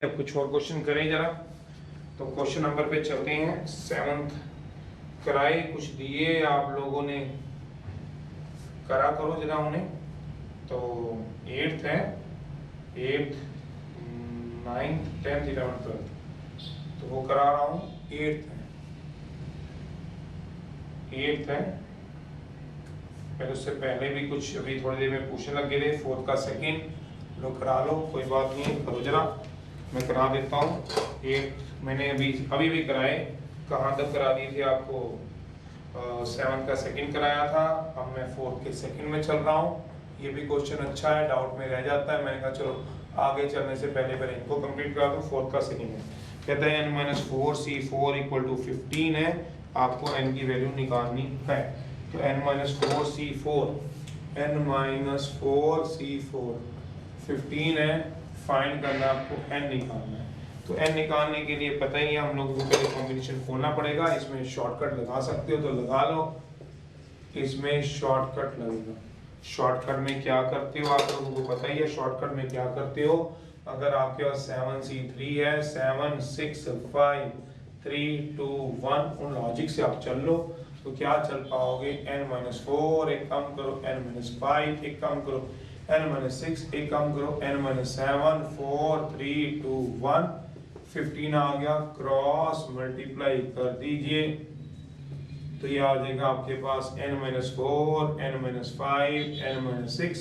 अब कुछ और क्वेश्चन करें जरा। तो क्वेश्चन नंबर पे चलते हैं। सेवंथ कराए कुछ दिए आप लोगों ने, करा करो जरा उन्हें। तो एट्थ है, eighth, ninth, tenth, eleventh, twelfth, तो वो करा रहा हूँ। एट्थ है, पहले उससे पहले भी कुछ अभी थोड़ी देर में पूछने लगे थे। फोर्थ का सेकंड लोग करा लो, कोई बात नहीं, करो जरा, मैं करा देता हूँ। एक मैंने अभी भी कराए। कहाँ तक करा दिए थे आपको? सेवंथ का सेकंड कराया था, अब मैं फोर्थ के सेकंड में चल रहा हूँ। ये भी क्वेश्चन अच्छा है, डाउट में रह जाता है, मैंने कहा चलो आगे चलने से पहले इनको कंप्लीट करा दूँ। फोर्थ का सेकंड में कहते हैं n-4c4 इक्वल टू 15 है, आपको n की वैल्यू निकालनी है। तो n-4c4 15 है, फाइंड करना आपको n निकालना है। तो n निकालने के लिए पता ही है हम लोगों को पहले कॉम्बिनेशन खोलना पड़ेगा। इसमें शॉर्टकट लगा सकते हो तो लगा लो, इसमें शॉर्टकट लगेगा। शॉर्टकट में क्या करते हो आप लोगों को पता ही है। शॉर्टकट में क्या करते हो, अगर आपके पास 7c3 है, 7 6 5 3 2 1, उन लॉजिक से आप चल लो तो क्या चल पाओगे। n-4 एक कम करो, n-5 एक कम करो, n-6 एक कम करो, n-7 4 3 2 1, 15 आ गया। क्रॉस मल्टीप्लाई कर दीजिए तो ये आ जाएगा आपके पास n-4 n-5 n-6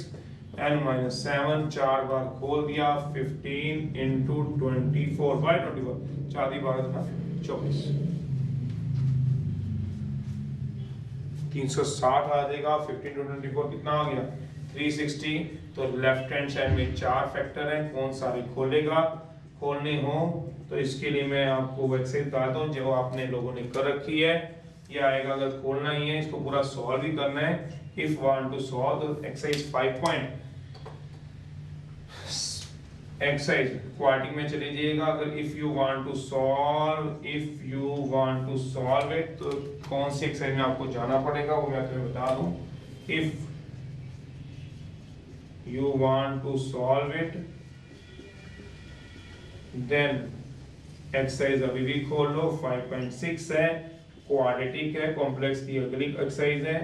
n-7, 4 बार खोल दिया, 15 इंटू 24 बाय 24, 4 दी 24, 360 आ जाएगा। 15 टू 24 कितना आ गया? 360। तो लेफ्ट हैंड साइड में 4 फैक्टर हैं, कौन सारे खोलेगा? खोलने हो तो इसके लिए मैं आपको एक्सरसाइज बताता हूँ जो आपने लोगों ने कर रखी है। ये आएगा, अगर खोलना ही है इसको पूरा सॉल्व भी करना है। इफ वांट टू सॉल्व तो एक्सरसाइज 5 पॉइंट एक्सरसाइज क्वाड्रेटिक में चले जाइएगा। अगर if you want to solve it तो कौन सी एक्सरसाइज में आपको जाना पड़ेगा वो मैं तुम्हें बता दूं। If you want to solve it then exercise अभी भी खोल लो। 5.6 है, क्वाड्रेटिक है, कॉम्प्लेक्स की अगली एक्सरसाइज है।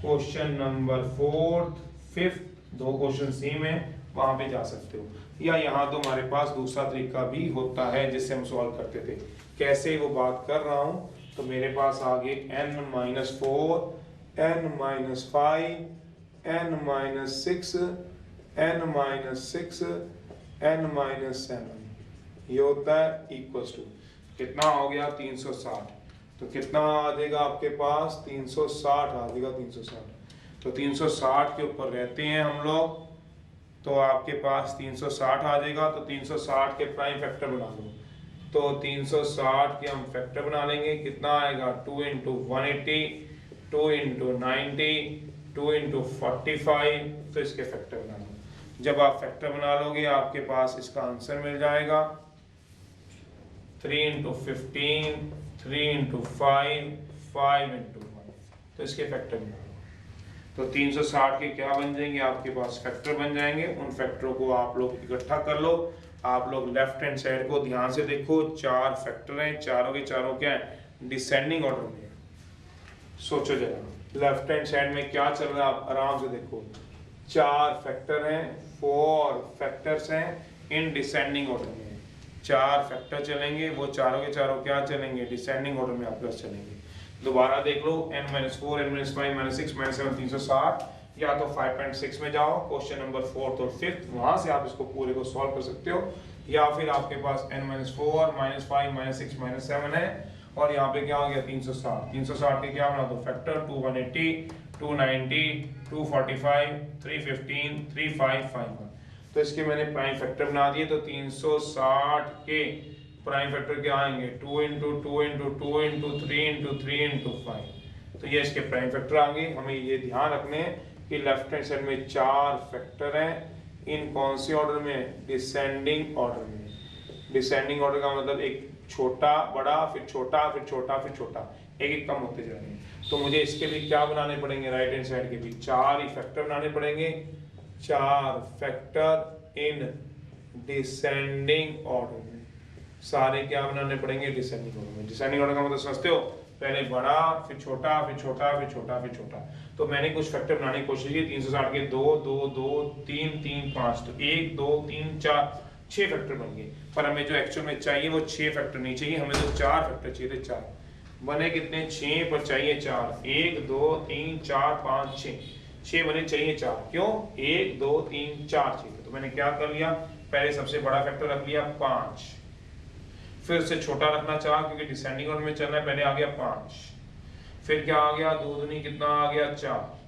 Question number 4th 5th, 2 question same है, वहां पे जा सकते हो। या यहाँ तो हमारे पास दूसरा तरीका भी होता है जिससे हम सॉल्व करते थे। कैसे वो बात कर रहा हूँ, तो मेरे पास आगे n-4 n-5 n-6 n-6 n-7, ये होता है इक्वल्स टू, कितना हो गया? 360। तो कितना आ जाएगा आपके पास? 360 आ जाएगा, 360। तो 360 के ऊपर रहते हैं हम लोग, तो आपके पास 360 आ जाएगा। तो 360 के प्राइम फैक्टर बना लो। तो 360 के हम फैक्टर बना लेंगे, कितना आएगा? 2 इंटू 180, 2 इंटू 90, 2 इंटू 45। तो इसके फैक्टर बना लो। जब आप फैक्टर बना लोगे आपके पास इसका आंसर मिल जाएगा 3 इंटू 15, 3 इंटू 5, 5 इंटू 1। तो इसके फैक्टर बना लो। तो 360 के क्या बन जाएंगे? आपके पास फैक्टर बन जाएंगे। उन फैक्टरों को आप लोग इकट्ठा कर लो। आप लोग लेफ्ट हैंड साइड को ध्यान से देखो, 4 फैक्टर हैं, चारों के चारों क्या है? डिसेंडिंग ऑर्डर में। सोचो जरा, लेफ्ट हैंड साइड में क्या चल रहा है, आप आराम से देखो। 4 फैक्टर हैं, 4 फैक्टर्स हैं इन डिसेंडिंग ऑर्डर में। 4 फैक्टर चलेंगे, वो चारों के चारों क्या चलेंगे? डिसेंडिंग ऑर्डर में आपके पास चलेंगे। दोबारा देख लो, n-4 n-5 n-6 n-7 360, या तो 5.6 में जाओ, क्वेश्चन नंबर 4th और 5th, वहां से आप इसको पूरे को सॉल्व कर सकते हो। या फिर आपके पास n-4 -5 -6 -7 है, और यहाँ पे क्या हो गया? 360। 360 के क्या बना दो? फैक्टर 2 180, 290, 245, 315, 355। तो इसके मैंने प्राइम फैक्टर बना दिए। तो 360 के प्राइम फैक्टर क्या आएंगे? 2 into 2 into 2 into 3 into 3 into 5। तो ये इसके प्राइम फैक्टर आएंगे। हमें ये ध्यान रखने हैं कि लेफ्ट हैंड साइड में 4 फैक्टर हैं, इन कौन से ऑर्डर में? डिसेंडिंग ऑर्डर में। डिसेंडिंग ऑर्डर का मतलब एक छोटा बड़ा, फिर छोटा, फिर छोटा, फिर छोटा, एक एक कम होते जा रहे हैं। तो मुझे इसके भी क्या बनाने पड़ेंगे? राइट हैंड साइड के भी 4 ही फैक्टर बनाने पड़ेंगे। 4 फैक्टर इन डिसेंडिंग ऑर्डर में। सारे क्या बनाने पड़ेंगे, डिसेंडिंग ऑर्डर में। डिसेंडिंग ऑर्डर का मतलब समझते हो, पहले बड़ा, फिर छोटा, फिर छोटा, फिर छोटा, फिर छोटा। तो मैंने कुछ फैक्टर बनाने की कोशिश की, 360 के 2 2 2 3 3 5, तो 1 2 3 4 6 फैक्टर बन गए। पर हमें जो एक्चुअल में चाहिए वो 6 फैक्टर नहीं चाहिए, हमें तो 4 फैक्टर चाहिए थे। 4 बने कितने, 6, पर चाहिए 4। 1 2 3 4 5 6 बने, चाहिए 4। क्यों, 1 2 3 4 चाहिए। तो मैंने क्या कर लिया, पहले सबसे बड़ा फैक्टर रख लिया 5, फिर उससे छोटा रखना चाहा क्योंकि डिसेंडिंग ऑर्डर में चलना है, पहले आ गया 5, फिर क्या आ गया, 2 दूनी कितना आ गया 4,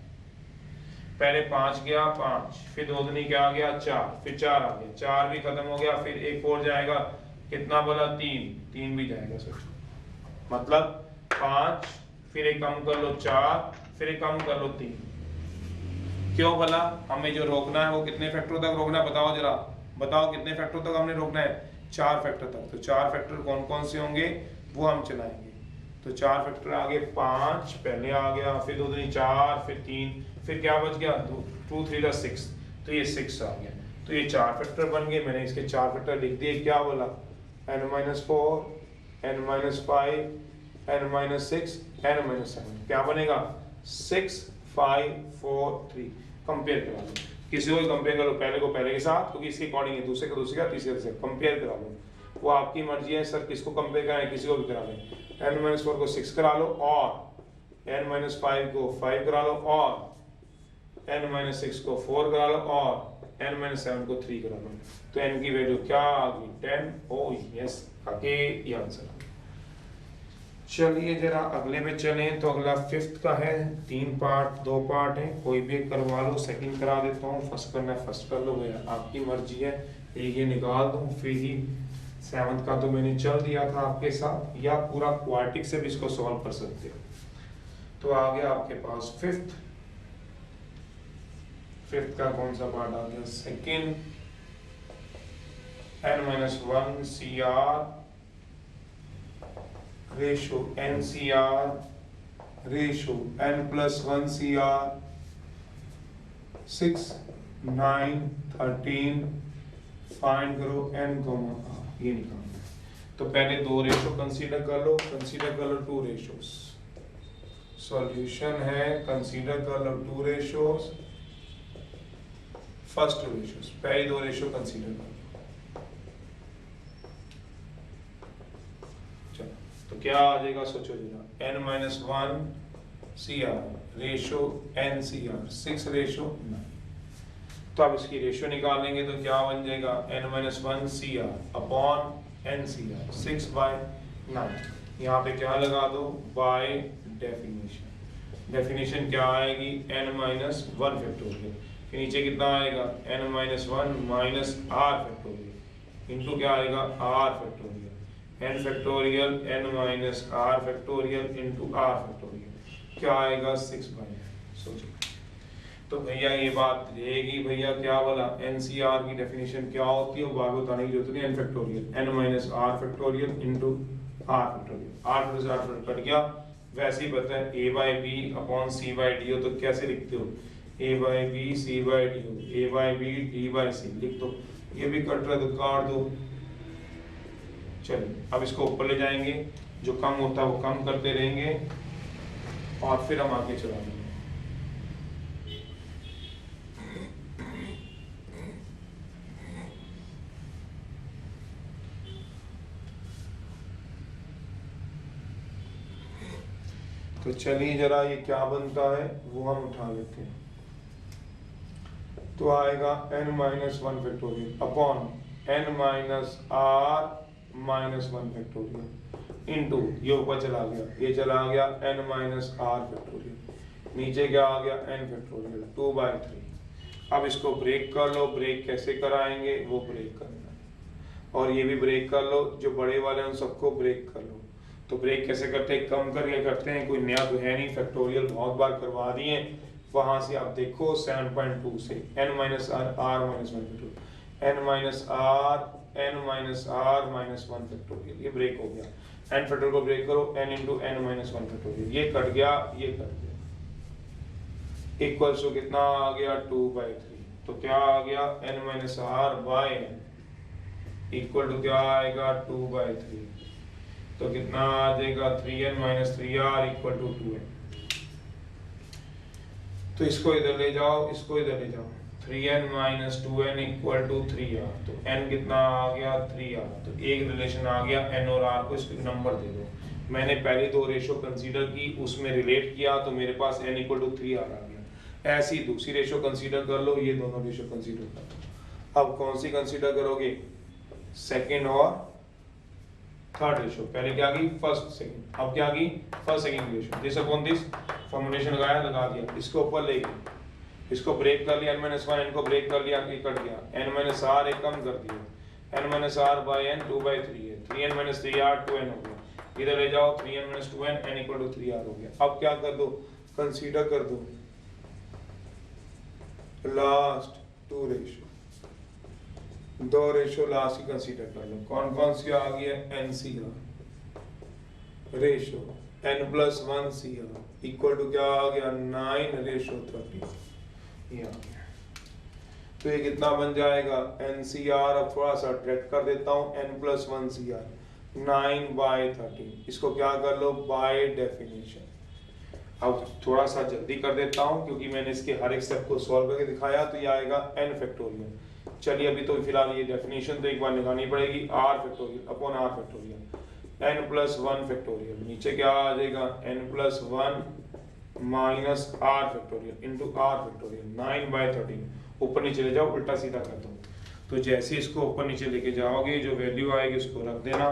पहले 5 गया 5, फिर 2 दूनी क्या आ गया 4, फिर 4 आ गया, 4 भी खत्म हो गया, फिर एक और जाएगा, कितना बोला 3, 3 भी जाएगा। सोचो मतलब 5, फिर एक कम कर लो 4, फिर एक कम कर लो 3। क्यों भला, हमें जो रोकना है वो कितने फैक्टरों तक रोकना है, बताओ जरा, बताओ कितने फैक्टरों तक हमने रोकना है, 4 फैक्टर तक। तो 4 फैक्टर कौन कौन से होंगे वो हम चलाएंगे। तो 4 फैक्टर आगे 5 पहले आ गया, फिर 2 दूनी 4, फिर 3, फिर क्या बच गया 2 3 6, तो ये 6 आ गया। तो ये 4 फैक्टर बन गए, मैंने इसके 4 फैक्टर लिख दिए। क्या बोला, n-4, n-5, n-6, n-7। क्या बनेगा 6 5 4 3। कंपेयर करा लो, किसी को कंपेयर कर लो, पहले को पहले के साथ क्योंकि इसके अकॉर्डिंग है, दूसरे को दूसरे का, तीसरे से कंपेयर करा लो। वो आपकी मर्जी है सर किसको कंपेयर कराएं, किसी को भी करा लें। n-4 को 6 करा लो और n-5 को 5 करा लो और n-6 को 4 करा लो और n-7 को 3 करा लो। तो n की वैल्यू क्या आ गई 10। ओ यस, आगे ये आंसर। चलिए जरा अगले में चलें। तो अगला 5th का है, 3 पार्ट 2 पार्ट है, कोई भी एक करवा लो, सेकंड करा देता हूँ, फर्स्ट करना है फर्स्ट कर लो भैया, आपकी मर्जी है। एक ये निकाल दूँ, फिर ही 7th का तो मैंने चल दिया था आपके साथ, या पूरा क्वाड्रेटिक से भी इसको सॉल्व कर सकते हो। तो आ गया आपके पास 5th का कौन सा पार्ट आ गया, second, n-1 CR ratio NCR ratio n+1 CR 6 9 13 find करो n, ये निकालना। तो पहले 2 रेशो कंसीडर कर लो, कंसीडर कर लो 2 रेशोस। सॉल्यूशन है, कंसीडर कर लो 2 रेशोस, फर्स्ट 2 रेशोस, पहले 2 रेशो कंसीडर कर लो। तो क्या आ जाएगा सोचो जरा, n-1 CR ratio NCR 6 ratio 9। तो अब इसकी रेशो निकालेंगे तो क्या बन जाएगा, n-1 CR अपॉन NCR 6/9। यहाँ पे क्या लगा दो, बाय डेफिनेशन। डेफिनेशन क्या आएगी, n-1 फैक्टोरियल, फिर नीचे कितना आएगा n-1 minus r factorial into क्या आएगा r factorial, n factorial n minus r factorial into r factorial, क्या आएगा 6/9। सोचो तो भैया ये बात रहेगी, भैया क्या बोला, NCR की डेफिनेशन क्या होती है वो बार बताने की जरूरत नहीं, n factorial n minus r factorial into r factorial, r plus r cut गया। वैसे ही पता है a/b अपॉन c/d हो, तो कैसे लिखते हो, a/b c/d हो, a/b d/c लिख दो। ये भी कट रहा है तो काट दो। चलिए अब इसको ऊपर ले जाएंगे, जो कम होता है वो कम करते रहेंगे और फिर हम आगे चलाएंगे। तो चलिए जरा ये क्या बनता है वो हम उठा लेते हैं। तो आएगा n-1 factorial upon n-r-1 factorial into, ये ऊपर चला गया, ये चला गया n-r फैक्टोरियल, नीचे क्या आ गया n फैक्टोरियल 2/3। अब इसको ब्रेक कर लो, ब्रेक कैसे कराएंगे वो ब्रेक करना है, और ये भी ब्रेक कर लो, जो बड़े वाले उन सबको ब्रेक कर लो। तो ब्रेक कैसे करते हैं, कम करके करते हैं, कोई नया तो है नहीं, फैक्टोरियल बहुत बार करवा दिए। वहां से आप देखो 7.2 से n-r -1 फैक्टोरियल, n-r-1 फैक्टोरियल, ये ब्रेक हो गया। n फैक्टोरियल को ब्रेक करो, n इंटू n-1 फैक्टोरियल, ये कट गया, ये कट गया, इक्वल्स टू कितना आ गया 2/3। तो क्या आ गया n-r/n इक्वल टू क्या आएगा 2/3। तो कितना आ जाएगा 3n minus 3r equal to 2n। तो इसको इधर ले जाओ, इसको इधर ले जाओ, 3n minus 2n equal to 3r। तो n कितना आ गया 3r। तो एक रिलेशन आ गया n और r को, इसको नंबर दे दो। मैंने पहली दो रेशो कंसीडर की, उसमें रिलेट किया तो मेरे पास n इक्वल टू 3r आ गया। ऐसी दूसरी रेशो कंसीडर कर लो, ये दोनों रेशो कंसीडर कर लो। अब कौन सी कंसीडर करोगे? सेकेंड और थर्ड रेशो। पहले क्या की? First second. अब क्या की? First second ratio. This upon this formulation लगाया, लगा दिया, इसको ऊपर ले गए, इसको ब्रेक कर लिया, n-1 इनको ब्रेक कर लिया, ये कट गया, n-r एक कम कर दिया, n-r/n 2/3 है, 3n 3r 2n हो गया। इधर ले जाओ, 3n 2n n equal to 3r हो गया। अब क्या कर दो? कंसीडर कर दो लास्ट टू रेशो, दो रेशो लास्ट की कंसीडर कर लो। कौन कौन सी आ गई है? NCR ratio n+1 CR equal to क्या आ गया? 9/30 ये आ गया। तो ये कितना बन जाएगा? NCR, अब थोड़ा सा ट्रैक कर देता हूँ, n+1 CR 9/30। इसको क्या कर लो? By definition. अब थोड़ा सा जल्दी कर देता हूँ क्योंकि मैंने इसके हर एक स्टेप को सॉल्व करके दिखाया। तो ये आएगा n फैक्टोरियल। चलिए अभी तो फिलहाल ये डेफिनेशन तो एक बार निकालनी पड़ेगी, r factorial upon r factorial, n+1 factorial. नीचे क्या आ जाएगा? n+1 minus r factorial into r factorial 9/13। ऊपर नीचे ले जाओ, उल्टा सीधा कर दो। तो जैसे इसको ऊपर नीचे लेके जाओगे, जो वैल्यू आएगी उसको रख देना।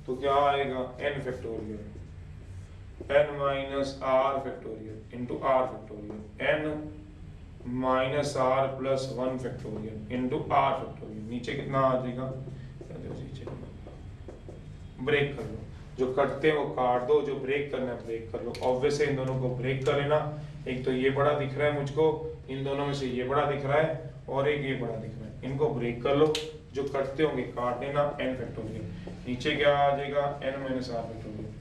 तो क्या आएगा? n factorial n minus r factorial into r factorial n minus r plus 1 factorial into r factorial. नीचे कितना आ जाएगा? ब्रेक कर लो, जो कटते हैं वो काट दो, जो ब्रेक करना है ब्रेक कर लो। ऑब्वियस है इन दोनों को ब्रेक कर लेना। एक तो ये बड़ा दिख रहा है मुझको, इन दोनों में से ये बड़ा दिख रहा है और एक ये बड़ा दिख रहा है, इनको ब्रेक कर लो, जो कटते होंगे काट लेना। n फैक्टोरियल नीचे क्या आ जाएगा? n minus r factorial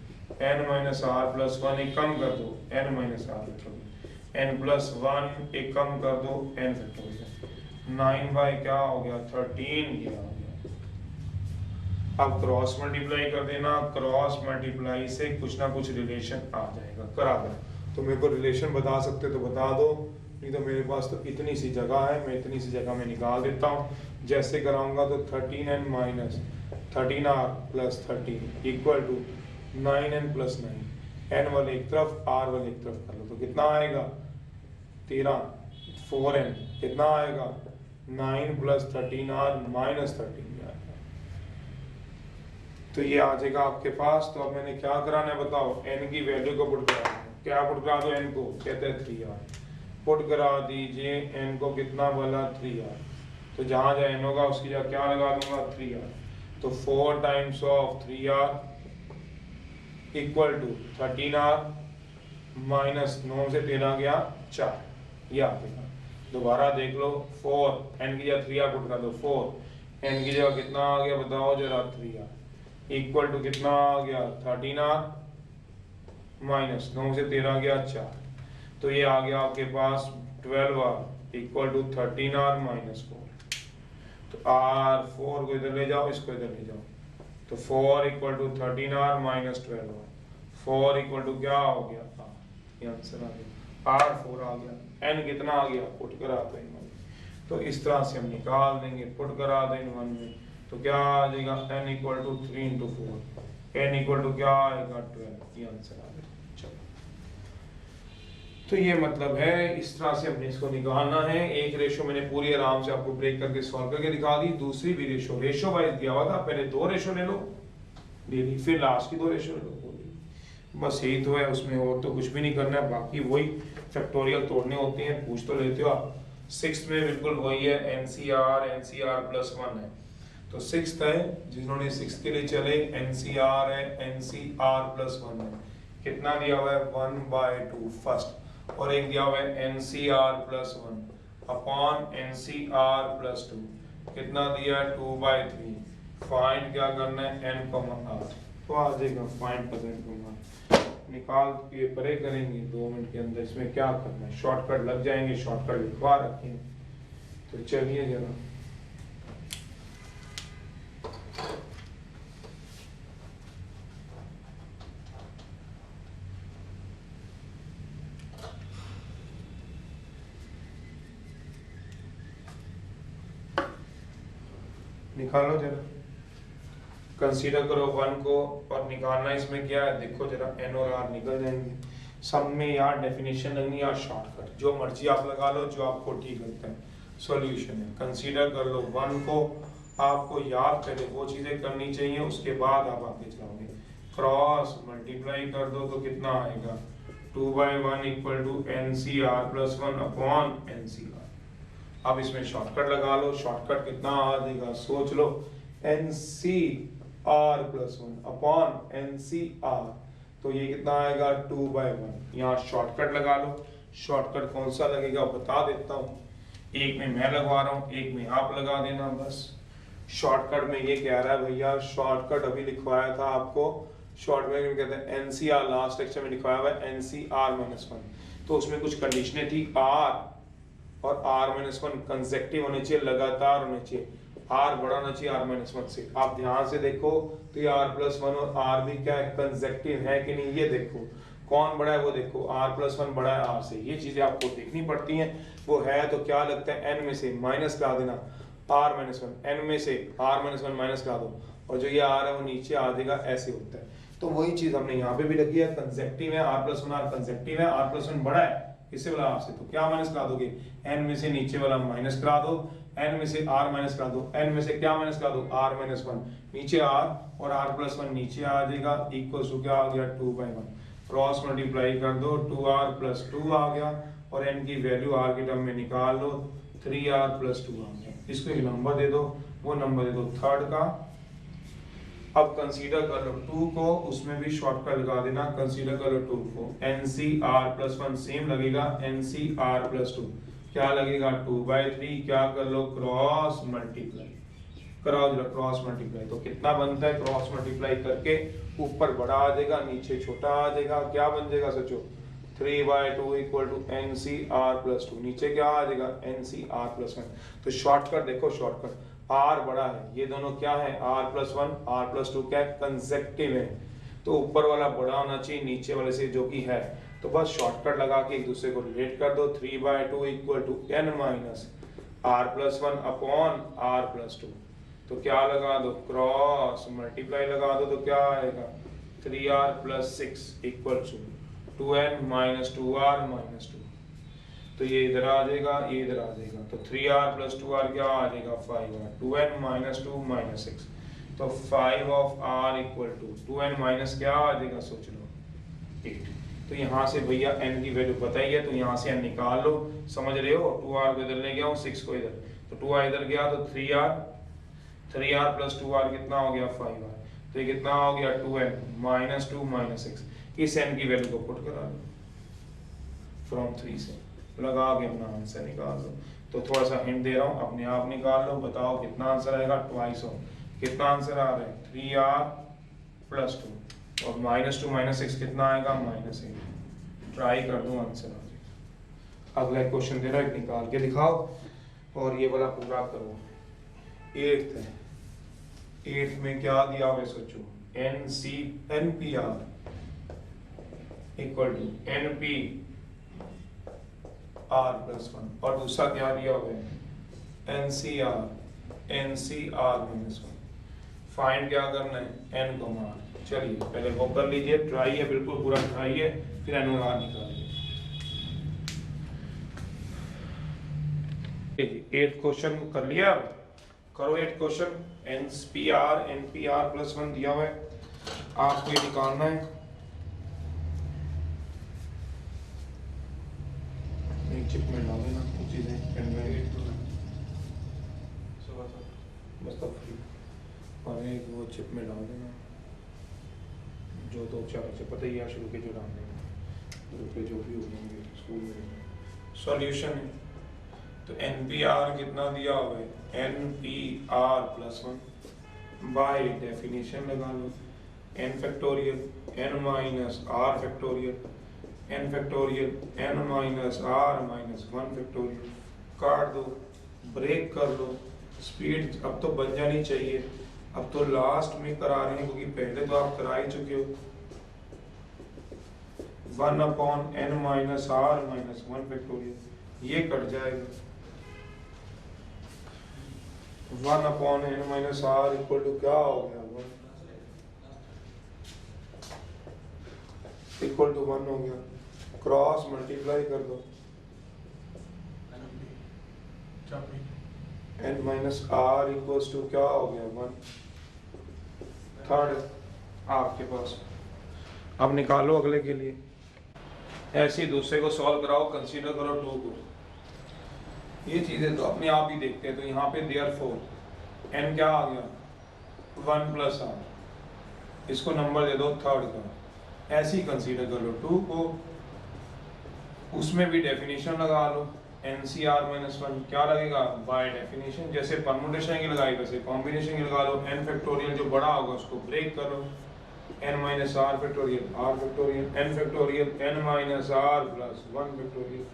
n minus r plus 1 एक कम कर दो, n minus r factorial n plus 1 एक कम कर दो, n फैक्टोरियल 9 क्या हो गया? 13 ये आ गया। अब क्रॉस मल्टीप्लाई कर देना, क्रॉस मल्टीप्लाई से कुछ ना कुछ रिलेशन आ जाएगा। करा दो, तो मेरे को रिलेशन बता सकते तो बता दो, नहीं तो मेरे पास तो इतनी सी जगह है, मैं इतनी सी जगह में निकाल देता हूँ। जैसे कराऊंगा तो 13n minus 13r plus 13 equal to 9n plus 9, n वाले एक तरफ r वाले एक तरफ कर लो। तो कितना आएगा? 13 4n कितना आएगा? 9 प्लस 13r माइनस 13। तो ये आ जाएगा आपके पास। तो अब मैंने क्या कराना है बताओ? n की वैल्यू को पुट करा दो। क्या पुट करा दो? n को कहते हैं 3r। पुट करा दीजिए n को, कितना बोला? 3r। तो जहां जहां n होगा उसकी जगह क्या लगा दूंगा? 3r। तो 4 times of 3r equal to 13r minus 9 से 13 गया 4, ये आ जाएगा। दोबारा देख लो, 4 n की जगह 3r पुट कर दो, 4 n की जगह कितना आ गया बताओ जरा? 3r इक्वल टू कितना आ गया? 13r माइनस 9 से 13 गया 4। तो ये आ गया आपके पास 12r equal to 13r minus 4। तो r4 को इधर ले जाओ, इसको इधर ले जाओ। तो 4 equal to 13r minus 12r, 4 equal to क्या हो गया? ये आंसर आ गया, r4 आ गया। n कितना आ गया? पुट करा दो इन में। तो इस तरह से हम निकाल देंगे, पुट करा दो इन वन में। तो क्या आ जाएगा? n equal to 3 into 4, n equal to क्या आएगा? 12। ये आंसर आ गया। चलो, तो ये मतलब है, इस तरह से हमने इसको निकालना है। एक रेशो मैंने पूरी आराम से आपको ब्रेक करके सॉल्व करके दिखा दी। दूसरी भी रेशो वाइज दिया हुआ था, पहले 2 रेशो ले लो, ले ली, फिर लास्ट की 2 रेशो ले लो, बस यही तो है उसमें, और तो कुछ भी नहीं करना है। बाकी वही फैक्टोरियल तोड़ने होते हैं, पूछ तो लेते हो आप। 6th में बिल्कुल वही है, NCR प्लस 1 है। तो 6th है, जिन्होंने 6th के लिए चले, NCR है, NCR प्लस 1 है। कितना दिया हुआ है? 1/2 फर्स्ट, और एक दिया हुआ है NCR plus 1 upon NCR plus 2। कितना दिया है? 2/3। फाइंड क्या करना है? n, r। तो आ जाएगा फाइंड परसेंट को निकाल के परे करेंगे 2 मिनट के अंदर। इसमें क्या करना है? शॉर्टकट लग जाएंगे, शॉर्टकट लिखवा रखे हैं। तो चलिए जरा निकालो जरा, कंसीडर करो 1 को और निकालना इसमें क्या है, देखो जरा n और r निकल जाएंगे। सब में यार डेफिनेशन लगनी या शॉर्टकट, जो मर्जी आप लगा लो, जो आपको ठीक लगता है। सॉल्यूशन है, कंसीडर कर लो 1 को, आपको याद पहले वो चीजें करनी चाहिए, उसके बाद आप आगे चलाओगे। क्रॉस मल्टीप्लाई कर दो तो कितना आएगा, 2/1 equal to NCR+1 upon NCR। अब इसमें शॉर्टकट लगा लो, शॉर्टकट कितना आ जाएगा सोच लो, NCR+1 अपॉन NCR, तो ये कितना आएगा 2/1। यहाँ शॉर्टकट लगा लो, शॉर्टकट कौन सा लगेगा बता देता हूँ, एक में मैं लगवा रहा हूँ, एक में आप लगा देना बस। शॉर्टकट में ये कह रहा है भैया, शॉर्टकट अभी लिखवाया था आपको, शॉर्टकट में कहते हैं NCR, लास्ट लेक्चर में लिखवाया हुआ है NCR-1, तो उसमें कुछ कंडीशनें थी, R और R-1 कंसेक्टिव होने चाहिए, लगातार होने चाहिए, R बड़ा होना चाहिए R-1 से। आप ध्यान से देखो तो ये R+1 और R भी क्या है, कंसेक्टिव है कि नहीं, ये देखो कौन बड़ा है, वो देखो R+1 बड़ा है R से, ये चीजें आपको देखनी पड़ती हैं। वो है तो क्या लगता है, n में से माइनस करा देना R-1, n में से R-1 माइनस करा दो, और जो ये R है वो नीचे आ जाएगा, ऐसे होता है। तो वही चीज हमने यहाँ पे भी लगी है, कंसेक्टिव है R+1 कंसेक्टिव है, R+1 बड़ा है इससे वाला आपसे, तो क्या माइनस करा दोगे, n में से नीचे वाला माइनस करा दो, n में से r माइनस करा दो, n में से क्या माइनस करा दो, r-1, नीचे r और r+1 नीचे आ जाएगा, इक्वल टू क्या आ गया 2/1। क्रॉस मल्टीप्लाई कर दो, 2r+2 आ गया, और n की वैल्यू r के टर्म में निकाल लो, 3r+2 आ गया। इसको एक नंबर दे दो, वो नंबर दे दो थर्ड का। अब कंसीडर कर लो 2 को, उसमें भी शॉर्टकट लगा देना, कंसीडर कर लो 2 को, NCR+1 सेम लगेगा, NCR+2 क्या लगेगा 2/3, क्या कर लो क्रॉस मल्टीप्लाई, कराओ जरा क्रॉस मल्टीप्लाई, तो कितना बनता है, क्रॉस मल्टीप्लाई करके ऊपर बड़ा आ जाएगा, नीचे छोटा आ जाएगा, क्या बन जाएगा सोचो, 3/2 इक्वल टू NCR+2, नीचे क्या आ जाएगा NCR+1। तो शॉर्टकट देखो, शॉर्टकट R बड़ा है, ये दोनों क्या है R+1 R+2 क्या है, कंसेक्टिव है, तो ऊपर वाला बड़ा होना चाहिए नीचे वाले से, जो कि है, तो बस शॉर्टकट लगा के एक दूसरे को रिलेट कर दो, 3/2 equal to n minus R+1 upon R+2, तो क्या लगा दो, क्रॉस मल्टीप्लाई लगा दो, तो क्या आएगा 3r+6 equal to 2n minus 2r-2, तो ये इधर आ जाएगा, ये इधर आ जाएगा, तो 3r+2r क्या आ जाएगा 5r, 2n माइनस 2 माइनस 6, तो 5 of r equal to 2n minus क्या आ जाएगा सोच लो 8। तो यहाँ से भैया n की वैल्यू पता ही है, तो यहाँ से n निकाल लो, समझ रहे हो, 2r को इधर ले गया हूँ, 6 को इधर, तो 2r इधर गया तो 3r+2r कितना हो गया 5r, तो ये कितना हो गया 2n माइनस 2 माइनस 6। इस n की वैल्यू को पुट करा लो फ्रॉम 3 से, लगा के अपना आंसर निकाल लो। तो थोड़ा सा हिंट दे रहा हूँ, अपने आप निकाल लो, बताओ कितना आंसर आएगा, ट्वाइस ऑफ, कितना आंसर आ रहा है 3r+2, और -2 -6 कितना आएगा -8। ट्राई कर दो, आंसर आ जाएगा। अगला क्वेश्चन दे रहा है, निकाल के दिखाओ और ये वाला पूरा करो। 8th है, 8th में क्या दिया हुआ है सोचो, NPR इक्वल टू NPR+1, और दूसरा क्या दिया हुआ है NCR-1। फाइंड क्या करना है, n को मान, चलिए पहले वो कर लीजिए, ट्राई है बिल्कुल पूरा ट्राई है, फिर n और r निकालिए। 8th क्वेश्चन कर लिया, करो 8th क्वेश्चन। NPR+1 दिया हुआ है, आपको ये निकालना है। एक चिप में डाल देना कुछ चीजें, पेन में बस तब फ्री, और एक वो चिप में डाल देना, जो 2-4 से पता ही है शुरू के जो डालने ग्रुप पे जो भी हो जाएंगे स्कूल में। सॉल्यूशन है, तो NPR कितना दिया हुआ है, NPR+1 बाय डेफिनेशन लगा लो, n factorial n minus r factorial n factorial n minus r minus 1 factorial, काट दो, ब्रेक कर लो, स्पीड अब तो बन जानी चाहिए। अब तो लास्ट में करा रहे हैं क्योंकि पहले तो आप करा ही चुके हो। 1/n minus r minus 1 factorial, ये कट जाएगा, 1 upon n minus R equal to क्या हो गया, 1 इक्वल टू 1 हो गया। क्रॉस मल्टीप्लाई कर दो, n minus R equals to क्या हो गया, 1। थर्ड आपके पास, अब निकालो अगले के लिए। ऐसे ही दूसरे को सॉल्व कराओ, कंसीडर करो 2 को। ये चीजें तो अपने आप ही देखते हैं। तो यहाँ पे देयरफॉर n क्या आ गया, 1 प्लस आर, इसको नंबर दे दो थर्ड का। ऐसे ही कंसीडर कर लो 2 को, उसमें भी डेफिनेशन लगा लो, NCR माइनस 1 क्या लगेगा, बाय डेफिनेशन। जैसे परमुटेशन की लगाई वैसे कॉम्बिनेशन की लगा लो। n फैक्टोरियल जो बड़ा होगा उसको ब्रेक करो, n minus R factorial, r factorial, n factorial, n minus R plus 1 factorial,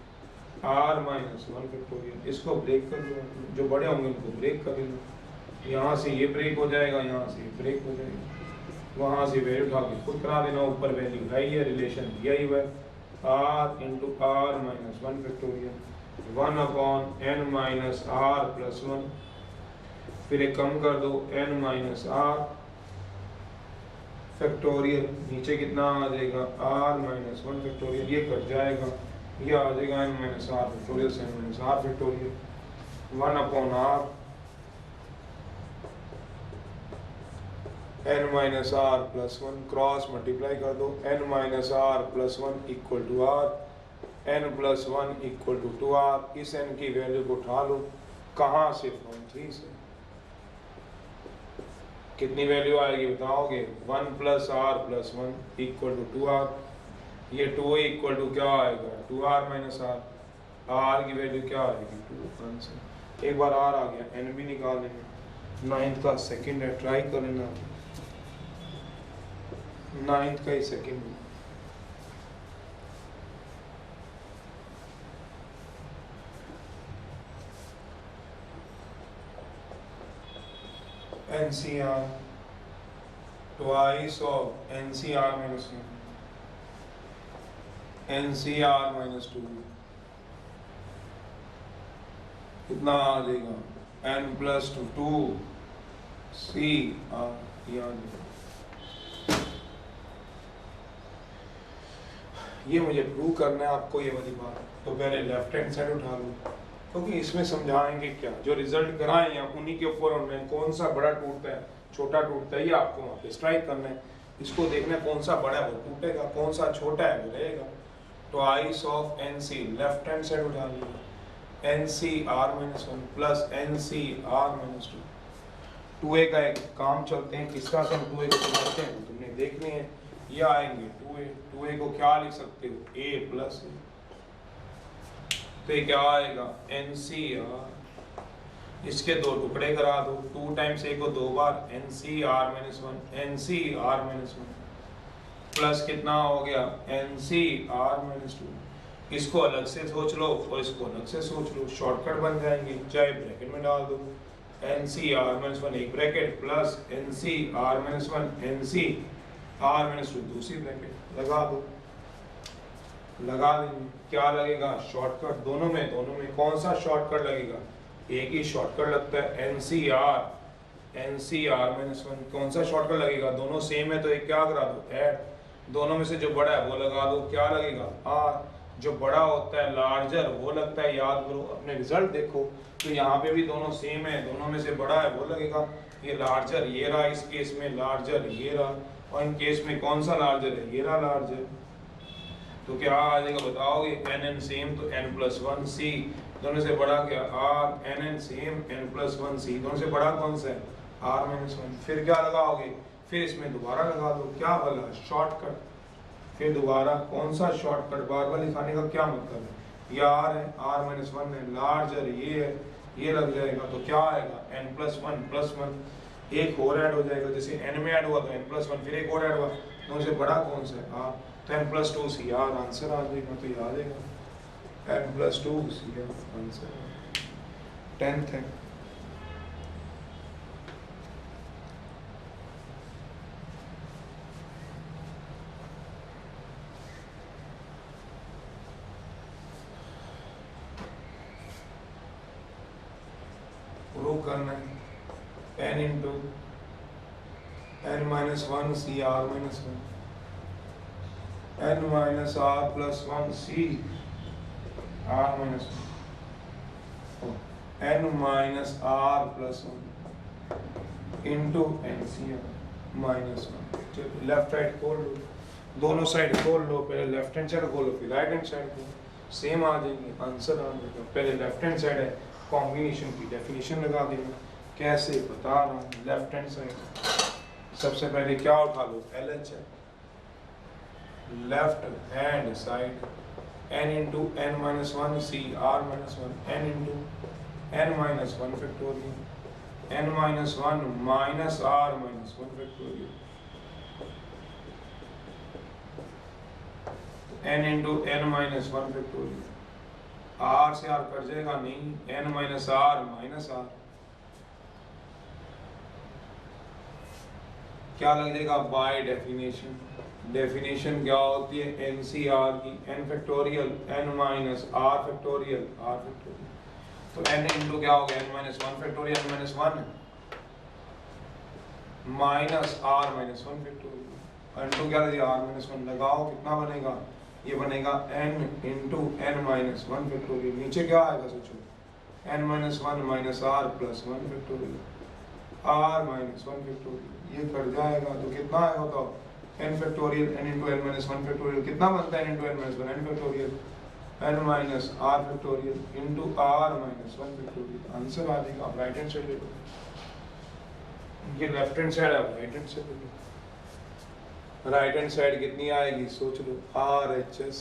r minus 1 factorial. इसको ब्रेक कर लो, जो बड़े होंगे उनको ब्रेक कर लो। यहाँ से ये ब्रेक हो जाएगा, यहाँ से ये ब्रेक हो जाएगा, वहाँ से वैल्यू उठा के खुद करा देना। ऊपर वैल्यू है ही है, रिलेशन दिया ही हुआ है, r into R minus 1 factorial 1 upon n minus R plus 1। फिर एक कम कर दो, n माइनस आर फैक्टोरियल, नीचे कितना आ जाएगा, r माइनस 1 फैक्टोरियल, ये कट जाएगा, ये आ जाएगा n माइनस आर फैक्टोरियल से n minus R factorial 1 upon r n minus R plus 1। Cross multiply कर दो, n minus R plus 1 equal to r, n plus 1 equal to 2r। इस n की वैल्यू को उठा लो, कहाँ से, फ्रॉम 3 से। कितनी वैल्यू आएगी बताओगे, 1 plus R plus 1 equal to 2r। ये 2 इक्वल टू क्या आएगा, 2r माइनस आर, r की वैल्यू क्या आएगी 2 आंसर। एक बार r आ गया, n भी निकाल लेंगे। 9th का सेकंड है, ट्राई कर लेना, 9th का ही सेकंड है। NCR twice of NCR minus 1, NCR minus 2 कितना आ जाएगा, n प्लस 2 C R। ये मुझे प्रूव करना है आपको ये वाली बात। तो पहले लेफ्ट हैंड साइड उठा लो, क्योंकि इसमें समझाएंगे क्या, जो रिजल्ट कराएं या उन्हीं के ऊपर उन्हें कौन सा बड़ा टूटता है छोटा टूटता है, ये आपको वहाँ पे स्ट्राइक करना है। इसको देखना है कौन सा बड़ा है वो टूटेगा, कौन सा छोटा है वो रहेगा। तो ice of NC left hand side उठा लिया, NCR minus 1 plus NCR minus 2। 2a का एक काम चलते हैं, किसका से हम 2a को समझते हैं तुमने देखने हैं। ये आएंगे 2a को क्या लिख सकते हो, a प्लस a। तो ये क्या आएगा, NCR, इसके 2 टुकड़े करा दो, 2 टाइम्स a को 2 बार, NCR minus 1, NCR minus 1 plus कितना हो गया, NCR माइनस 2। इसको अलग से सोच लो और इसको अलग से सोच लो, शॉर्टकट बन जाएंगे, चाहे ब्रैकेट में डाल दो। NCR माइनस 1 एक bracket plus NCR minus 1 NCR minus 2 दूसरी ब्रैकेट लगा दो। लगा देंगे, क्या लगेगा, शॉर्टकट। दोनों में कौन सा शॉर्टकट लगेगा, एक ही शॉर्टकट लगता है, NCR माइनस 1। कौन सा शॉर्टकट लगेगा, दोनों सेम है तो एक क्या करा दो, ऐड। दोनों में से जो बड़ा है वो लगा दो, क्या लगेगा, R। जो बड़ा होता है लार्जर वो लगता है, याद करो अपने रिजल्ट देखो। तो यहाँ पे भी दोनों सेम है, दोनों में से बड़ा है वो लगेगा, ये लार्जर ये रहा, इस केस में लार्जर ये रहा, और इन केस में कौन सा लार्जर है, ये रहा लार्जर। तो क्या आ जाएगा बताओगे, NN सेम तो n प्लस 1 C, दोनों से बड़ा क्या, R। NN same n plus 1 C, दोनों से बड़ा कौन सा है, R माइनस 1। फिर क्या लगाओगे, फिर इसमें दोबारा लगा दो, क्या बोला, शॉर्टकट। फिर दोबारा कौन सा शॉर्टकट, बार बार लिखाने का क्या मतलब है, ये R है, R माइनस 1 है, लार्जर ये है, ये लग जाएगा। तो क्या आएगा, n प्लस 1 प्लस 1, एक और ऐड हो जाएगा, जैसे n में ऐड हुआ तो n प्लस 1, फिर एक और ऐड हुआ, दोनों से बड़ा कौन सा है, R। तो n plus 2 C R answer आ जाएगा। तो ये आ जाएगा n plus 2 C R answer. 10th है। प्रूव करना है। n into n minus one C R minus one, n minus R plus one C R minus one, n minus R plus one into N C R minus one. Left side खोल लो, दोनों side खोल लो, पहले left hand side खोलो फिर right hand side खोलो, same आ जाएंगे, answer आ जाएगा। पहले लेफ्ट हैंड साइड है, कॉम्बिनेशन की डेफिनेशन लगा देना, कैसे बता रहा हूँ। लेफ्ट हैंड साइड सबसे पहले क्या उठा लो, LH है, left hand side n into n minus one C R minus one, n into n minus one factorial, n minus one minus R minus one factorial, n into n minus one factorial, r से r cut जाएगा नहीं, n minus R minus R, क्या लग जाएगा by definition. Definition क्या होती है NCR की, n factorial n minus r factorial r factorial, तो n इंटू क्या हो गया n minus one factorial n minus one minus r minus one factorial, into क्या लगे r माइनस वन, लगाओ कितना बनेगा, ये बनेगा n into n minus one factorial, नीचे क्या आएगा सोचो, n minus one minus r plus one factorial, r minus one factorial, ये कट जाएगा तो कितना आएगा बताओ, n factorial n into n minus one factorial, कितना बनता है n into n minus one, n factorial n minus r factorial into r minus one factorial, answer आ जाएगा। आप राइट हैंड साइड ले लो, ये लेफ्ट हैंड साइड है, राइट हैंड साइड ले लो, राइट हैंड साइड कितनी आएगी सोच लो, RHS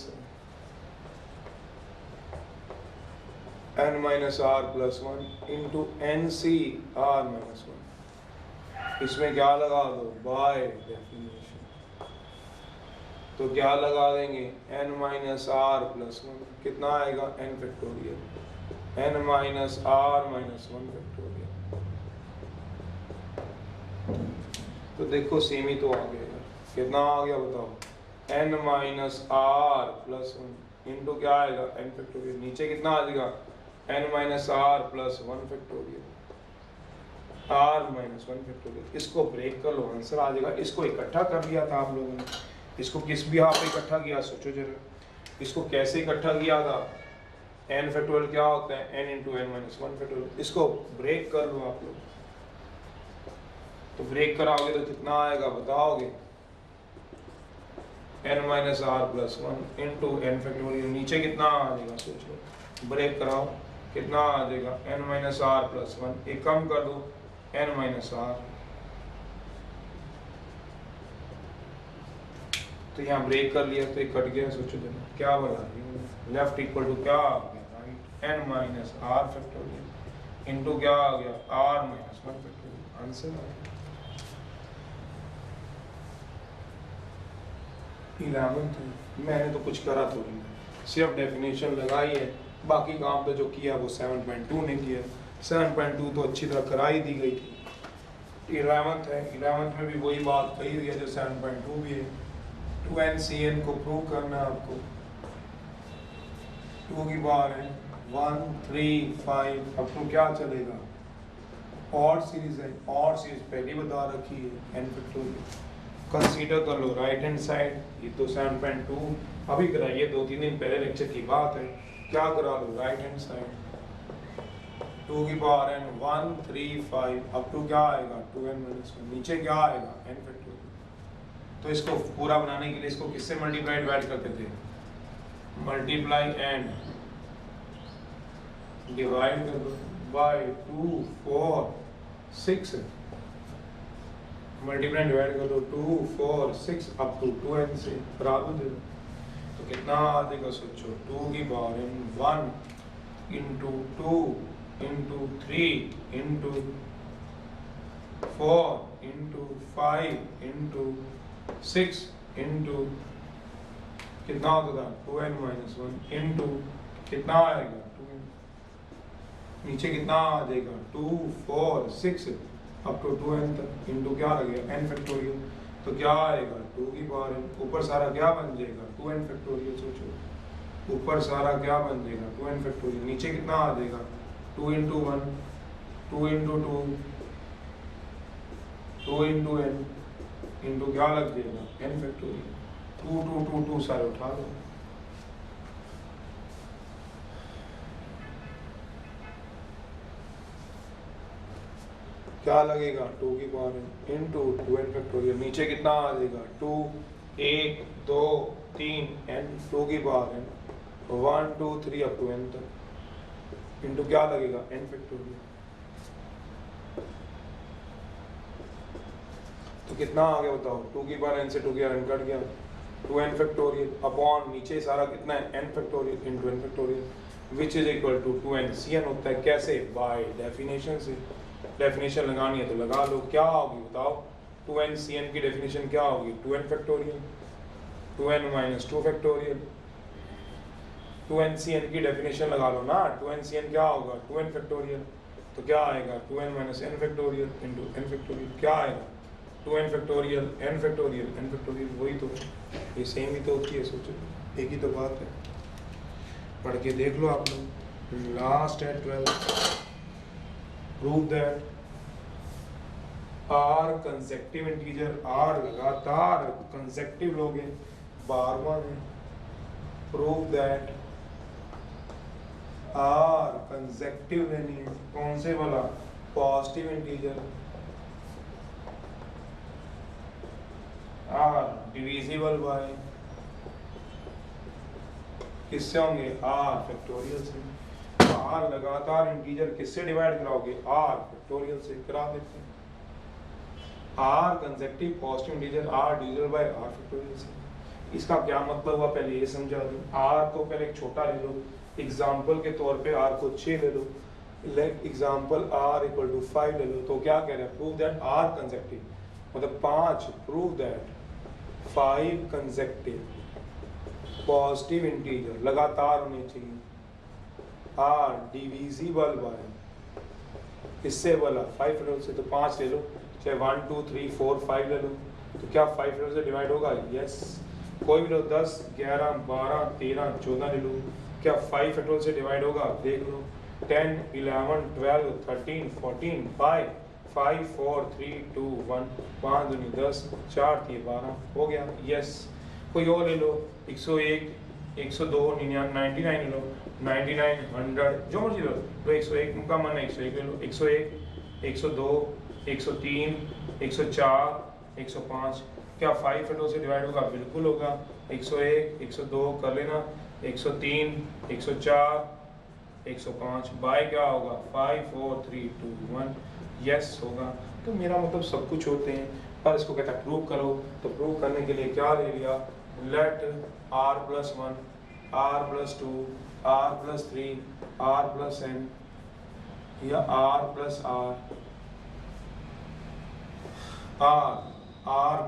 n minus r plus one into NC r minus one, इसमें क्या लगा दो बाय डेफिनेशन, तो क्या लगा देंगे n minus R plus one, कितना आएगा n factorial n minus R minus one factorial, तो देखो सेम ही तो आ गया, कितना आ गया बताओ, n minus R plus one into क्या आएगा n फैक्टोरियल, नीचे कितना आ जाएगा n minus R plus one factorial r minus one factorial, इसको ब्रेक कर लो आंसर आ जाएगा। इसको इकट्ठा कर लिया था आप लोगों ने, इसको किस भी हाफ पे इकट्ठा किया सोचो जरा, इसको कैसे इकट्ठा किया था, n फैक्टोरियल क्या होता है n into n minus one factorial, इसको ब्रेक कर लो आप लोग, तो ब्रेक कराओगे तो कितना आएगा बताओगे, n minus R plus one into n factorial, नीचे कितना आ जाएगा सोच लो, ब्रेक कराओ कितना आ जाएगा n minus R plus one, एक कम कर दो n माइनस आर, तो यहाँ ब्रेक कर लिया तो ये कट गया, सोचो जरा क्या बना, लेफ्ट इक्वल टू क्या आ गया right, n minus R factorial into क्या आ गया r minus one factorial, answer आ गया। 11th मैंने तो कुछ करा तो नहीं, सिर्फ डेफिनेशन लगाई है, बाकी काम तो जो किया वो 7.2 ने किया, 7.2 तो अच्छी तरह करा ही दी गई थी। 11th है, 11th में भी वही बात कही हुई है जो 7.2 भी है, 2NCN को प्रूव करना है आपको, 2 की बार है 1 3 5 अब तो क्या चलेगा, और सीरीज है, और सीरीज पहले बता रखी है n फैक्टोरियल, कंसीडर कर लो राइट हैंड साइड, ये तो 7.2 अभी कराइए, 2-3 दिन पहले लेक्चर की बात है, क्या करा लो राइट हैंड साइड 2 की पावर n 1 3 5 अब टू क्या आएगा 2n माइनस 1, नीचे क्या आएगा n फैक्टोरियल, तो इसको पूरा बनाने के लिए इसको किससे मल्टीप्लाई डिवाइड करते थे, मल्टीप्लाई एंड डिवाइड कर दो बाय 2 4 6, मल्टीप्लाई डिवाइड कर दो 2 4 6 अप टू 2n से बराबर दे दो, तो कितना आ जाएगा सोचो, 2 की power n 1 into 2 into 3 into 4 into 5 into 6 into कितना होता था 2n माइनस 1 इंटू कितना आएगा 2n, नीचे कितना आ जाएगा 2 4 6 अप टू 2n तक इंटू क्या लगेगा n फैक्टोरियल, तो क्या आएगा 2 की पावर n, ऊपर सारा क्या बन जाएगा 2n फैक्टोरियल, सोचो ऊपर सारा क्या बन जाएगा 2n फैक्टोरियल, नीचे कितना आ जाएगा 2 into 1 2 into 2 2 into N into क्या लग जाएगा एन फैक्टोरियल, 2 2 2 2 सारे उठा लो, क्या लगेगा 2 की power n into 2n factorial, नीचे कितना आ जाएगा 2 1 2 3 n 2 की power n 1 2 3 up to n तक इंटू क्या लगेगा n फैक्टोरियल, तो कितना आ गया बताओ 2 की पावर n से 2 की पावर n कट गया 2n फैक्टोरियल अपॉन नीचे सारा कितना है n factorial into n factorial which is equal to 2n cn होता है कैसे बाय डेफिनेशन से, डेफिनेशन लगानी है तो लगा लो, क्या होगी बताओ 2n cn की डेफिनेशन क्या होगी 2n factorial 2n minus 2 factorial, 2n cn की डेफिनेशन लगा लो ना, 2n cn क्या होगा 2n फैक्टोरियल, तो क्या आएगा 2n minus n factorial into n factorial, क्या आएगा 2n factorial n factorial n factorial, वही तो ये सेम ही तो होती है, सोचो एक ही तो बात है, पढ़ के देख लो आप लोग, लास्ट है 12, prove that are consecutive integer, R लगातार कंसेक्टिव लोगे बार में, प्रूव दैट आर कंसेक्टिव लेनी है, कौन से वाला positive integer, R divisible by किससे होंगे आर फैक्टोरियल से, आर लगातार इंटीजर किससे डिवाइड कराओगे आर फैक्टोरियल से, करा देते हैं, R consecutive positive integer R divisible by R factorial से, इसका क्या मतलब हुआ पहले ये समझा दूं, आर को पहले एक छोटा ले लो, एग्जांपल के तौर पे आर को 6 ले लो, like example R equal to 5 ले लो, तो क्या कह रहा है प्रूव दैट आर कंसेक्टिव मतलब 5, prove that 5 consecutive positive integer लगातार होने चाहिए आर डिविजिबल बाय इससे वाला 5 फैक्टोरियल से, तो 5 ले लो, चाहे 1 2 3 4 5 ले लो, तो क्या 5 फैक्टोरियल से डिवाइड होगा, यस, कोई भी लो 10 11 12 13 14 ले लो, क्या 5 फैक्टोरियल से डिवाइड होगा, देख लो 10 11 12 13 14 5 5 4 3 2 1 5 दूनी 10 4 3 12 हो गया, यस, कोई और ले लो 101 102 99 ले लो, 99 100 जो मर्जी लो, तो 101 का मन है 101 ले लो, 101 102 103 104 105, क्या 5 फैक्टोरियल से डिवाइड होगा, बिल्कुल होगा, 101 102 कर लेना, 103 104 105 बाय क्या होगा 5 4 3 2 1, यस होगा, तो मेरा मतलब सब कुछ होते हैं, पर इसको कहता है प्रूव करो, तो प्रूव करने के लिए क्या ले लिया, let r plus 1 r plus 2 r plus 3 r plus n या r plus r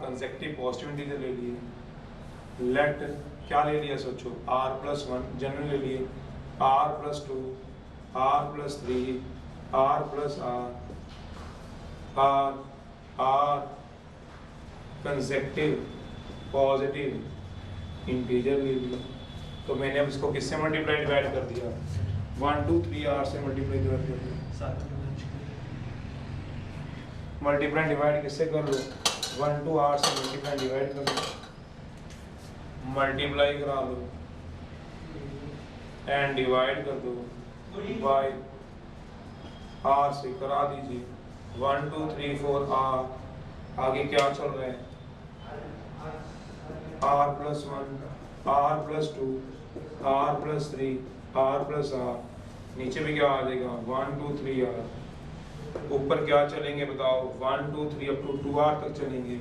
consecutive positive integer ले लिए, लेट क्या ले लिया सोचो r प्लस 1 जनरल ले लिए, r plus 2 r plus 3 r plus r consecutive positive integer ले लिया, तो मैंने अब इसको किससे मल्टीप्लाई डिवाइड कर दिया 1 2 3 r से मल्टीप्लाई डिवाइड कर दिया, मल्टीप्लाई डिवाइड किससे कर लो 1 2 r से मल्टीप्लाई डिवाइड कर लो, मल्टीप्लाई करा लो एंड डिवाइड कर दो बाय r से करा दीजिए, 1 2 3 4 r, आगे क्या चल रहा है r plus 1 r plus 2 r plus 3 r plus r, नीचे भी क्या आ जाएगा 1 2 3 r, ऊपर क्या चलेंगे बताओ 1 2 3 अप टू 2r तक चलेंगे,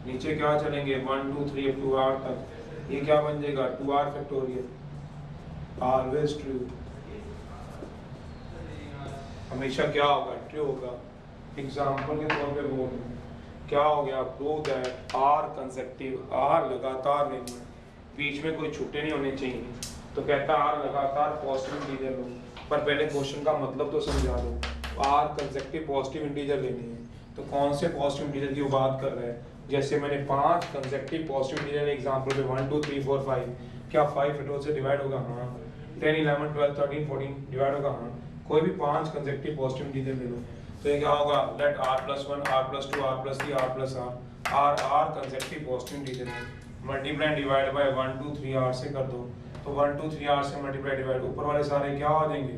नीचे क्या चलेंगे 1 2 3 अप टू r तक, ये क्या बन जाएगा 2r फैक्टोरियल, ऑलवेज ट्रू, हमेशा क्या होगा ट्रू होगा, एग्जांपल के तौर पे बोल रहे हैं, क्या हो गया prove that are consecutive, r लगातार लेनी है, बीच में कोई छुट्टे नहीं होने चाहिए, तो कहता है आर लगातार पॉजिटिव इंटीजर लो, पर पहले क्वेश्चन का मतलब तो समझा दो, आर कंसेक्टिव पॉजिटिव इंटीजर लेनी है, तो कौन से पॉजिटिव इंटीजर की वो बात कर रहा है, जैसे मैंने 5 कंसेक्टिव पॉजिटिव इंटीजर एग्जांपल पे 1 2 3 4 5, क्या 5 फैक्टोरियल से डिवाइड होगा, हाँ, 10 11 12 13 14 डिवाइड होगा, हाँ, कोई भी 5 कंसेक्टिव पॉजिटिव इंटीजर ले लो, तो ये क्या होगा, let r+1 r+2 r+3 r consecutive positive integer है, मल्टीप्लाई डिवाइड बाय 1 2 3 r से कर दो, तो 1 2 3 r से मल्टीप्लाई डिवाइड, ऊपर वाले सारे क्या हो जाएंगे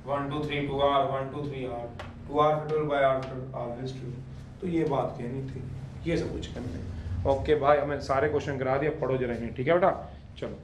1 2 3 2r 1 2 3r 2r factorial by r factorial. तो ये बात कहनी थी, ये सब कुछ करना है। ओके भाई, हमें सारे क्वेश्चन करा दिए, पढ़ो जरा इन्हें, ठीक है बेटा, चलो।